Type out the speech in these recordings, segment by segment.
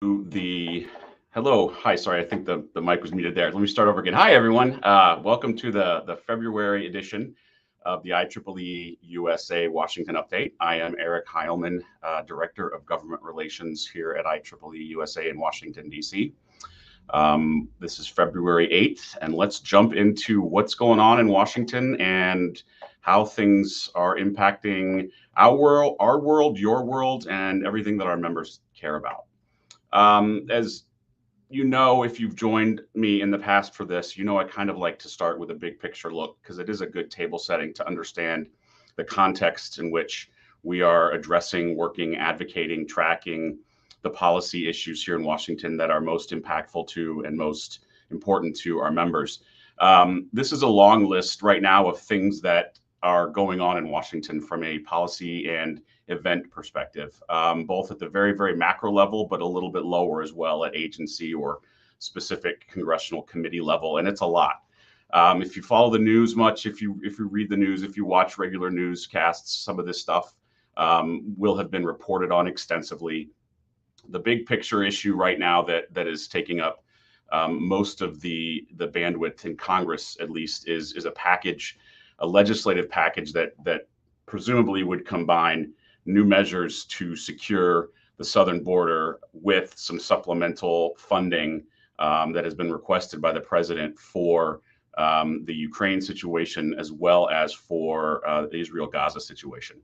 the hello. Hi, sorry, I think the mic was muted there. Let me start over again. Hi, everyone. Welcome to the February edition of the IEEE USA Washington update. I am Eric Heilman, Director of Government Relations here at IEEE USA in Washington, D.C. This is February 8th, and let's jump into what's going on in Washington and how things are impacting our world, your world, and everything that our members care about. As you know, if you've joined me in the past for this, you know I kind of like to start with a big picture look because it is a good table setting to understand the context in which we are addressing, working, advocating, tracking the policy issues here in Washington that are most impactful to and most important to our members. This is a long list right now of things that are going on in Washington from a policy and event perspective, both at the very, very macro level, but a little bit lower as well at agency or specific congressional committee level. And it's a lot. If you follow the news much, if you read the news, if you watch regular newscasts, some of this stuff will have been reported on extensively. The big picture issue right now that is taking up most of the bandwidth in Congress, at least, is a package, a legislative package that presumably would combine new measures to secure the southern border with some supplemental funding that has been requested by the president for the Ukraine situation as well as for the Israel-Gaza situation.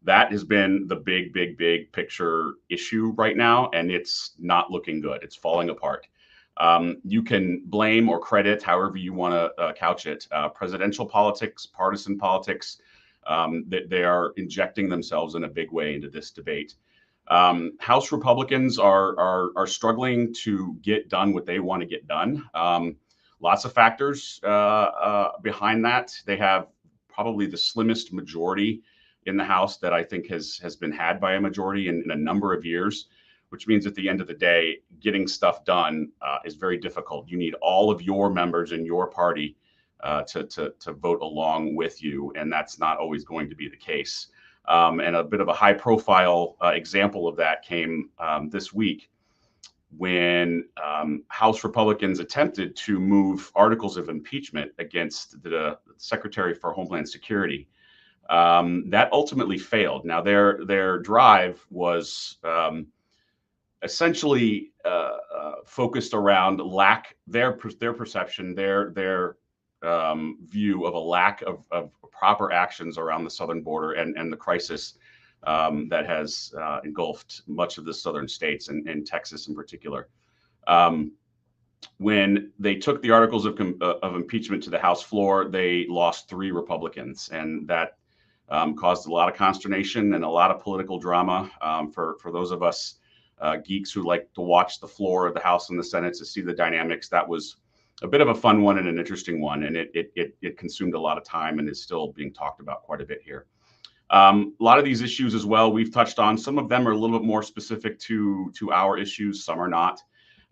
That has been the big picture issue right now, and it's not looking good. It's falling apart. You can blame or credit, however you want to couch it, presidential politics, partisan politics, that they are injecting themselves in a big way into this debate. House Republicans are struggling to get done what they want to get done. Lots of factors behind that. They have probably the slimmest majority in the House that I think has been had by a majority in a number of years, which means at the end of the day, getting stuff done is very difficult. You need all of your members in your party to vote along with you, and that's not always going to be the case. And a bit of a high-profile example of that came this week when House Republicans attempted to move articles of impeachment against the Secretary for Homeland Security. That ultimately failed. Now, their drive was essentially focused around their perception, their view of a lack of proper actions around the southern border and the crisis that has engulfed much of the southern states and Texas in particular. When they took the articles of impeachment to the House floor, they lost 3 Republicans, and that caused a lot of consternation and a lot of political drama for those of us geeks who like to watch the floor of the House and the Senate to see the dynamics. That was a bit of a fun one and an interesting one, and it consumed a lot of time and is still being talked about quite a bit here. A lot of these issues as well we've touched on. Some of them are a little bit more specific to our issues, some are not.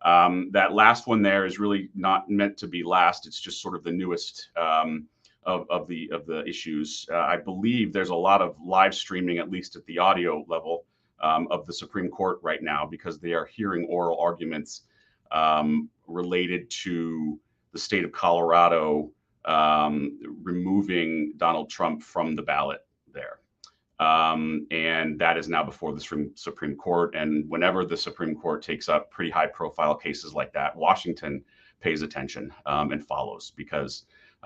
That last one there is really not meant to be last. It's just sort of the newest of the issues. I believe there's a lot of live streaming, at least at the audio level, of the Supreme Court right now because they are hearing oral arguments related to the state of Colorado removing Donald Trump from the ballot there. And that is now before the Supreme Court. And whenever the Supreme Court takes up pretty high profile cases like that, Washington pays attention and follows because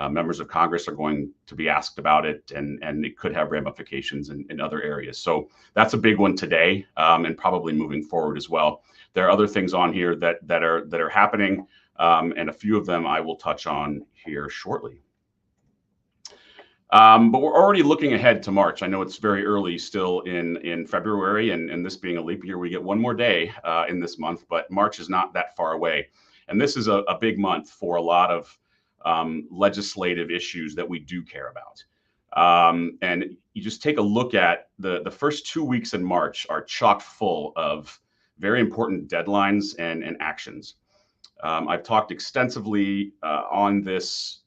members of Congress are going to be asked about it, and it could have ramifications in other areas. So that's a big one today, and probably moving forward as well. There are other things on here that are happening, and a few of them I will touch on here shortly. But we're already looking ahead to March. I know it's very early still in February, and this being a leap year, we get one more day in this month, but March is not that far away. And this is a big month for a lot of legislative issues that we do care about. And you just take a look at the first 2 weeks in March are chock full of very important deadlines and actions. I've talked extensively on this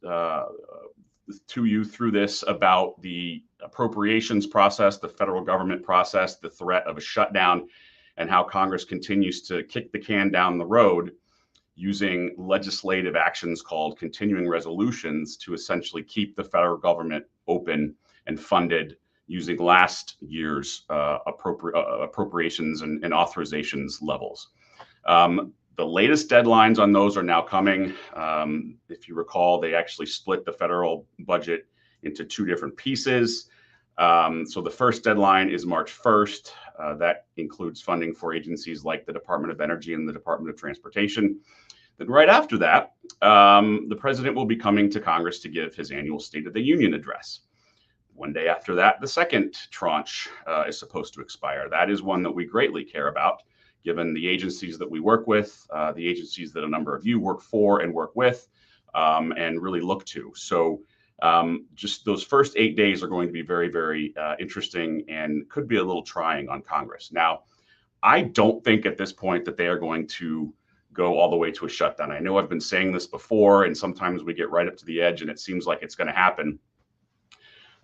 to you through this about the appropriations process, the federal government process, the threat of a shutdown. and how Congress continues to kick the can down the road using legislative actions called continuing resolutions to essentially keep the federal government open and funded using last year's appropriations and authorizations levels. The latest deadlines on those are now coming. If you recall, they actually split the federal budget into two different pieces. So the first deadline is March 1st. That includes funding for agencies like the Department of Energy and the Department of Transportation. Then right after that, the president will be coming to Congress to give his annual State of the Union address. One day after that, the second tranche is supposed to expire. That is one that we greatly care about, given the agencies that we work with, the agencies that a number of you work for and work with, and really look to. So just those first 8 days are going to be very, very interesting and could be a little trying on Congress. Now, I don't think at this point that they are going to go all the way to a shutdown. I know I've been saying this before, and sometimes we get right up to the edge and it seems like it's going to happen.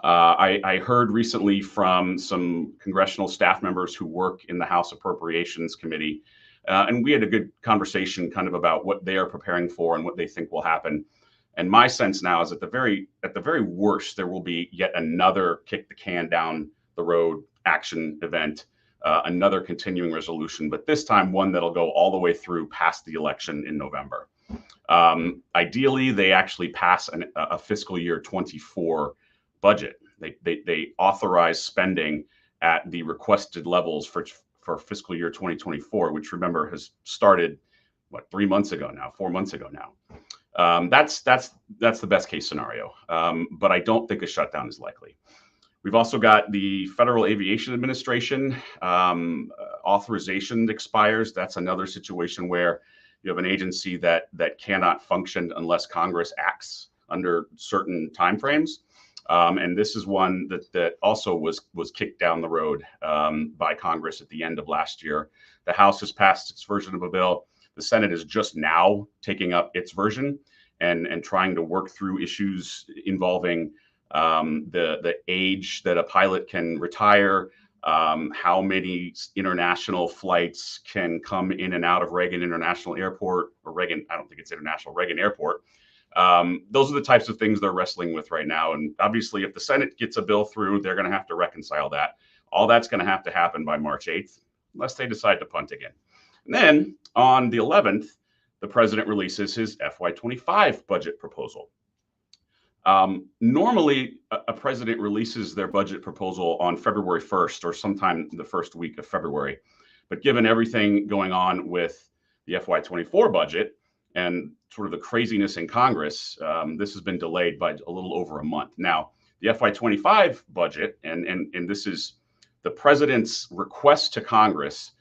I heard recently from some congressional staff members who work in the House Appropriations Committee, and we had a good conversation kind of about what they are preparing for and what they think will happen. And my sense now is at the very worst, there will be yet another kick the can down the road action event, another continuing resolution, but this time one that'll go all the way through past the election in November. Ideally, they actually pass a fiscal year 24 budget. They authorize spending at the requested levels for fiscal year 2024, which remember has started, what, 4 months ago now. That's the best case scenario, but I don't think a shutdown is likely. We've also got the Federal Aviation Administration authorization expires. That's another situation where you have an agency that cannot function unless Congress acts under certain timeframes. And this is one that also was kicked down the road by Congress at the end of last year. The House has passed its version of a bill. The Senate is just now taking up its version and trying to work through issues involving the age that a pilot can retire, how many international flights can come in and out of Reagan International Airport, or Reagan, I don't think it's international, Reagan Airport. Those are the types of things they're wrestling with right now. And obviously, if the Senate gets a bill through, they're going to have to reconcile that. All that's going to happen by March 8th, unless they decide to punt again. And then on the 11th, the president releases his FY25 budget proposal. Normally, a president releases their budget proposal on February 1st or sometime the first week of February. But given everything going on with the FY24 budget and sort of the craziness in Congress, this has been delayed by a little over a month. Now, the FY25 budget, and this is the president's request to Congress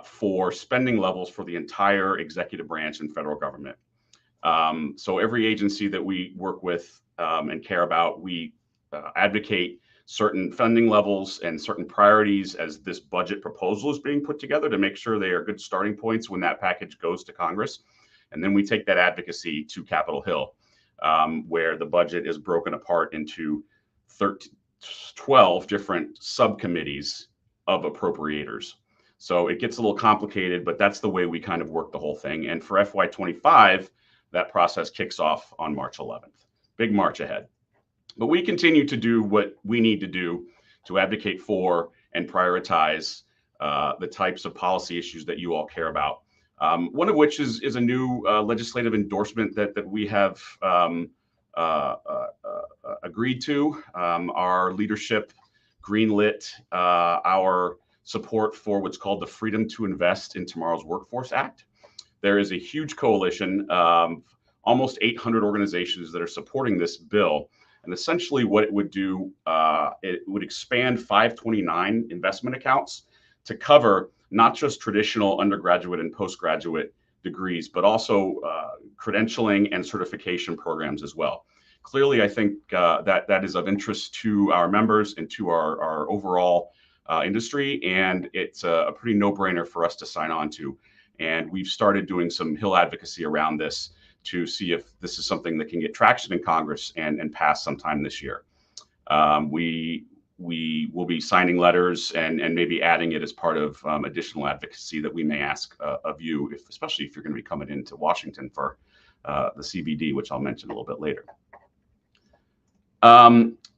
for spending levels for the entire executive branch and federal government. So every agency that we work with and care about, we advocate certain funding levels and certain priorities as this budget proposal is being put together to make sure they are good starting points when that package goes to Congress. And then we take that advocacy to Capitol Hill, where the budget is broken apart into 12 different subcommittees of appropriators. So it gets a little complicated, but that's the way we kind of work the whole thing. And for FY25, that process kicks off on March 11th. Big March ahead. But we continue to do what we need to do to advocate for and prioritize the types of policy issues that you all care about. One of which is a new legislative endorsement that we have agreed to. Our leadership greenlit our support for what's called the Freedom to Invest in Tomorrow's Workforce Act. There is a huge coalition of almost 800 organizations that are supporting this bill. And essentially what it would do, it would expand 529 investment accounts to cover not just traditional undergraduate and postgraduate degrees, but also credentialing and certification programs as well. Clearly, I think that is of interest to our members and to our overall industry, and it's a pretty no-brainer for us to sign on to. And we've started doing some Hill advocacy around this to see if this is something that can get traction in Congress and pass sometime this year. We we will be signing letters and maybe adding it as part of additional advocacy that we may ask of you, especially if you're going to be coming into Washington for the CBD, which I'll mention a little bit later.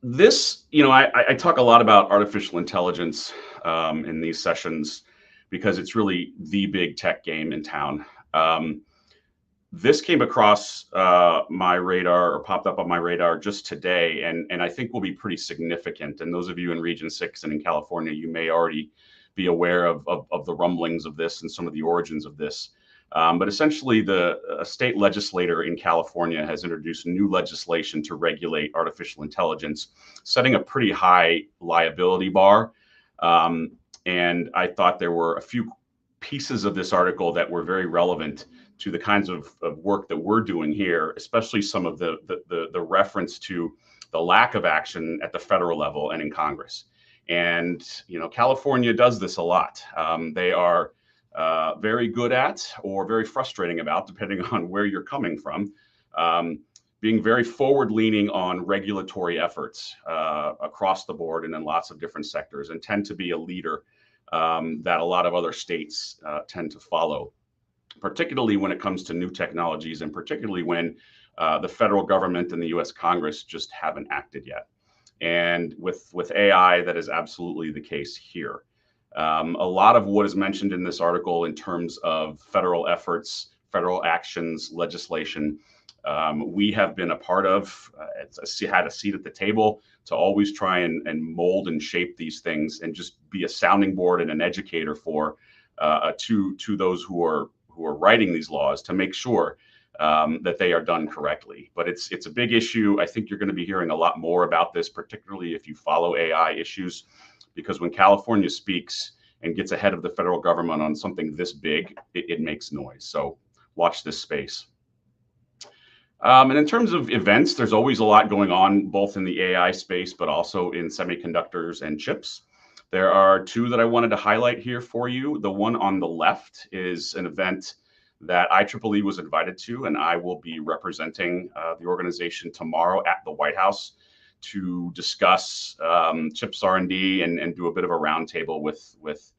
This, I talk a lot about artificial intelligence in these sessions because it's really the big tech game in town. This came across my radar, or popped up on my radar just today, and I think will be pretty significant. And those of you in Region 6 and in California, you may already be aware of the rumblings of this and some of the origins of this. But essentially, a state legislator in California has introduced new legislation to regulate artificial intelligence, setting a pretty high liability bar. And I thought there were a few pieces of this article that were very relevant to the kinds of work that we're doing here, especially some of the reference to the lack of action at the federal level and in Congress. And, California does this a lot. They are very good at, or very frustrating about, depending on where you're coming from, being very forward-leaning on regulatory efforts across the board and in lots of different sectors, and tend to be a leader that a lot of other states tend to follow, particularly when it comes to new technologies, and particularly when the federal government and the US Congress just haven't acted yet. And with AI, that is absolutely the case here. A lot of what is mentioned in this article in terms of federal efforts, federal actions, legislation, we have been a part of, had a seat at the table to always try and mold and shape these things, and just be a sounding board and an educator for to those who are writing these laws, to make sure that they are done correctly. But it's a big issue. I think you're going to be hearing a lot more about this, particularly if you follow AI issues, because when California speaks and gets ahead of the federal government on something this big, it makes noise. So watch this space. And in terms of events, there's always a lot going on, both in the AI space, but also in semiconductors and chips. There are two that I wanted to highlight here for you. The one on the left is an event that IEEE was invited to, and I will be representing the organization tomorrow at the White House to discuss chips R&D and do a bit of a roundtable with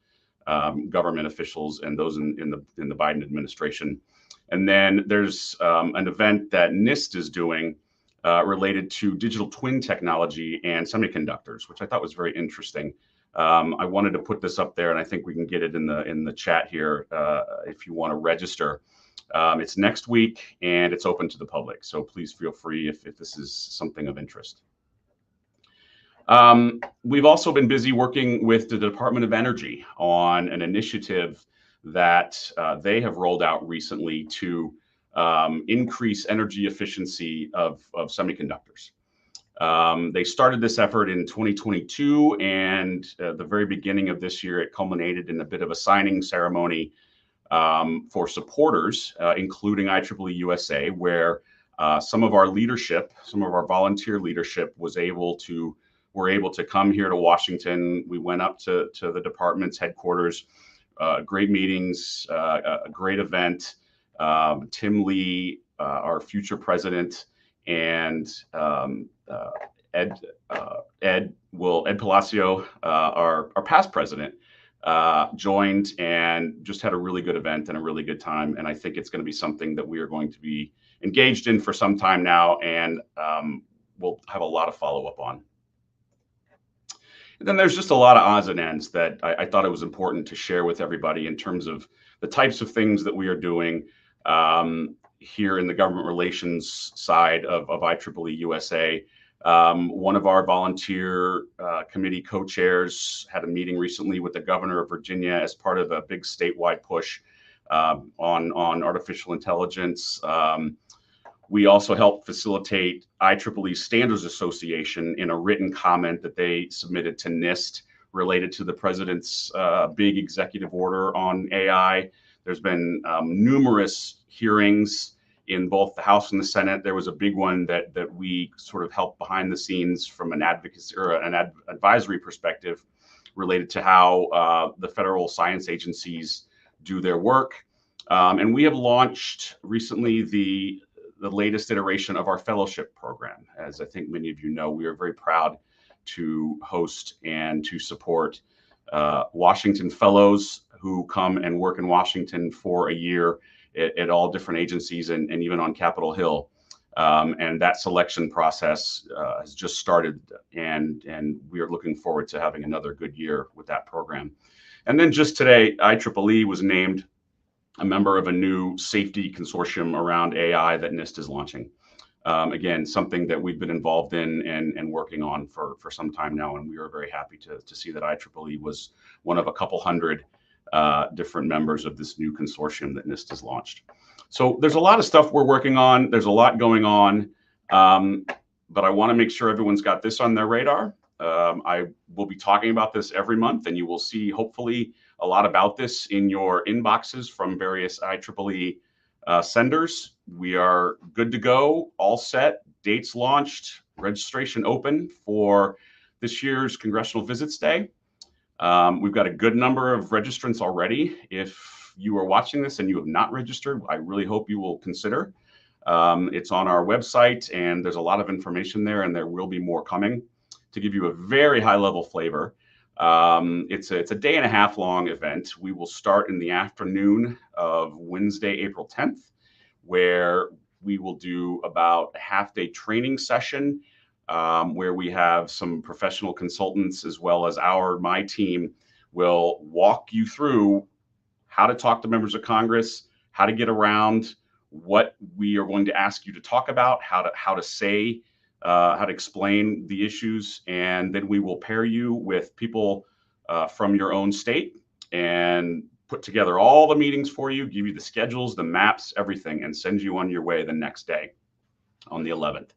government officials and those in the Biden administration. And then there's an event that NIST is doing related to digital twin technology and semiconductors, which I thought was very interesting. I wanted to put this up there, and I think we can get it in the chat here if you want to register. It's next week, and it's open to the public, so please feel free if this is something of interest. We've also been busy working with the Department of Energy on an initiative that they have rolled out recently to increase energy efficiency of semiconductors. They started this effort in 2022, and the very beginning of this year, it culminated in a bit of a signing ceremony for supporters, including IEEE-USA, where some of our leadership, some of our volunteer leadership were able to come here to Washington. We went up to the department's headquarters, great meetings, a great event. Tim Lee, our future president, and Ed Palacio, our past president, joined, and just had a really good event and a really good time. And I think it's going to be something that we are going to be engaged in for some time now, and we'll have a lot of follow-up on. And then there's just a lot of odds and ends that I thought it was important to share with everybody in terms of the types of things that we are doing here in the government relations side of IEEE-USA. One of our volunteer committee co-chairs had a meeting recently with the governor of Virginia as part of a big statewide push on artificial intelligence. We also helped facilitate IEEE Standards Association in a written comment that they submitted to NIST related to the president's big executive order on AI. There's been numerous hearings in both the House and the Senate. There was a big one that we sort of helped behind the scenes from an advocacy or an advisory perspective related to how the federal science agencies do their work. And we have launched recently the latest iteration of our fellowship program. As I think many of you know, we are very proud to host and to support Washington Fellows who come and work in Washington for a year at all different agencies and even on Capitol Hill. And that selection process has just started, and we are looking forward to having another good year with that program. And then just today, IEEE was named a member of a new safety consortium around AI that NIST is launching. Again, something that we've been involved in and working on for some time now, and we are very happy to see that IEEE was one of a couple hundred different members of this new consortium that NIST has launched. So there's a lot of stuff we're working on. There's a lot going on, but I want to make sure everyone's got this on their radar. I will be talking about this every month, and you will see hopefully a lot about this in your inboxes from various IEEE senders. We are good to go, all set, dates launched, registration open for this year's Congressional Visits Day. We've got a good number of registrants already. If you are watching this and you have not registered, I really hope you will consider. It's on our website, and there's a lot of information there, and there will be more coming. To give you a very high-level flavor, it's a day and a half long event. We will start in the afternoon of Wednesday, April 10th, where we will do about a half-day training session where we have some professional consultants as well as my team will walk you through how to talk to members of Congress, how to get around what we are going to ask you to talk about, how to say, how to explain the issues, and then we will pair you with people from your own state and put together all the meetings for you, give you the schedules, the maps, everything, and send you on your way the next day on the 11th.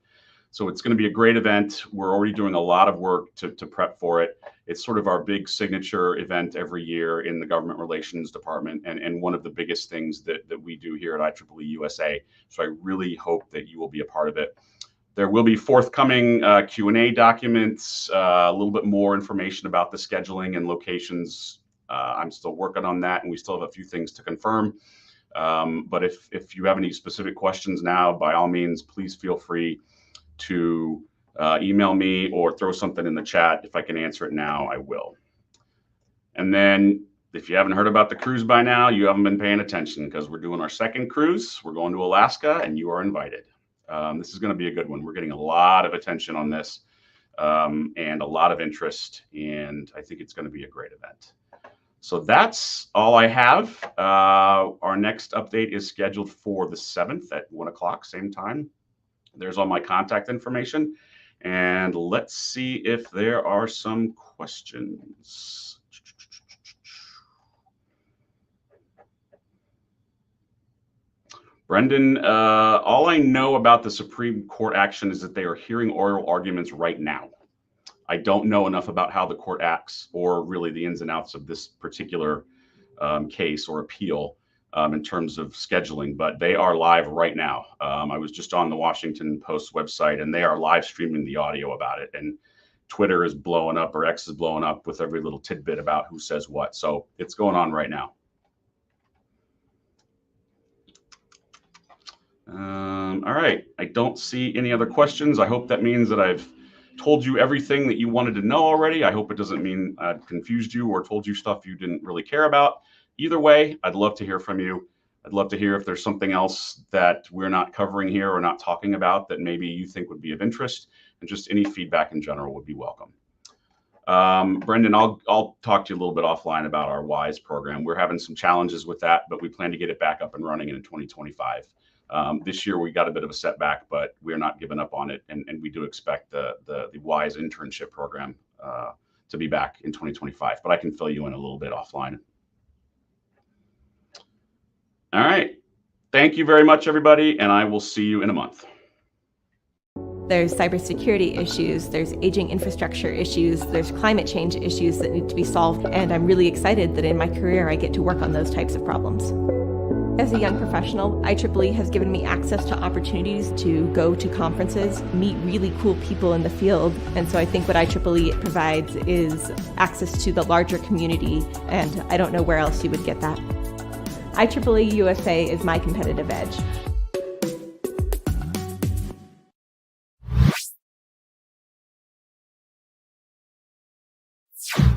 So it's going to be a great event. We're already doing a lot of work to prep for it. It's sort of our big signature event every year in the Government Relations Department, and one of the biggest things that we do here at IEEE USA. So I really hope that you will be a part of it. There will be forthcoming Q&A documents, a little bit more information about the scheduling and locations. I'm still working on that, and we still have a few things to confirm. But if you have any specific questions now, by all means, please feel free to email me or throw something in the chat. If I can answer it now, I will. And then if you haven't heard about the cruise by now, you haven't been paying attention, because we're doing our second cruise. We're going to Alaska, and you are invited. This is going to be a good one. We're getting a lot of attention on this and a lot of interest, and I think it's going to be a great event. So that's all I have. Our next update is scheduled for the 7th at 1 o'clock, same time. There's all my contact information. And let's see if there are some questions. Brendan, all I know about the Supreme Court action is that they are hearing oral arguments right now. I don't know enough about how the court acts or really the ins and outs of this particular case or appeal in terms of scheduling, but they are live right now. I was just on the Washington Post website, and they are live streaming the audio about it. And Twitter is blowing up, or X is blowing up with every little tidbit about who says what. So it's going on right now. All right, I don't see any other questions. I hope that means that I've told you everything that you wanted to know already. I hope it doesn't mean I've confused you or told you stuff you didn't really care about. Either way, I'd love to hear from you. I'd love to hear if there's something else that we're not covering here or not talking about that maybe you think would be of interest, and just any feedback in general would be welcome. Brendan, I'll talk to you a little bit offline about our WISE program. We're having some challenges with that, but we plan to get it back up and running in 2025. This year we got a bit of a setback, but we're not giving up on it, and we do expect the WISE internship program to be back in 2025, but I can fill you in a little bit offline. All right. Thank you very much, everybody, and I will see you in a month. There's cybersecurity issues, there's aging infrastructure issues, there's climate change issues that need to be solved, and I'm really excited that in my career I get to work on those types of problems. As a young professional, IEEE has given me access to opportunities to go to conferences, meet really cool people in the field, and so I think what IEEE provides is access to the larger community, and I don't know where else you would get that. IEEE USA is my competitive edge. you.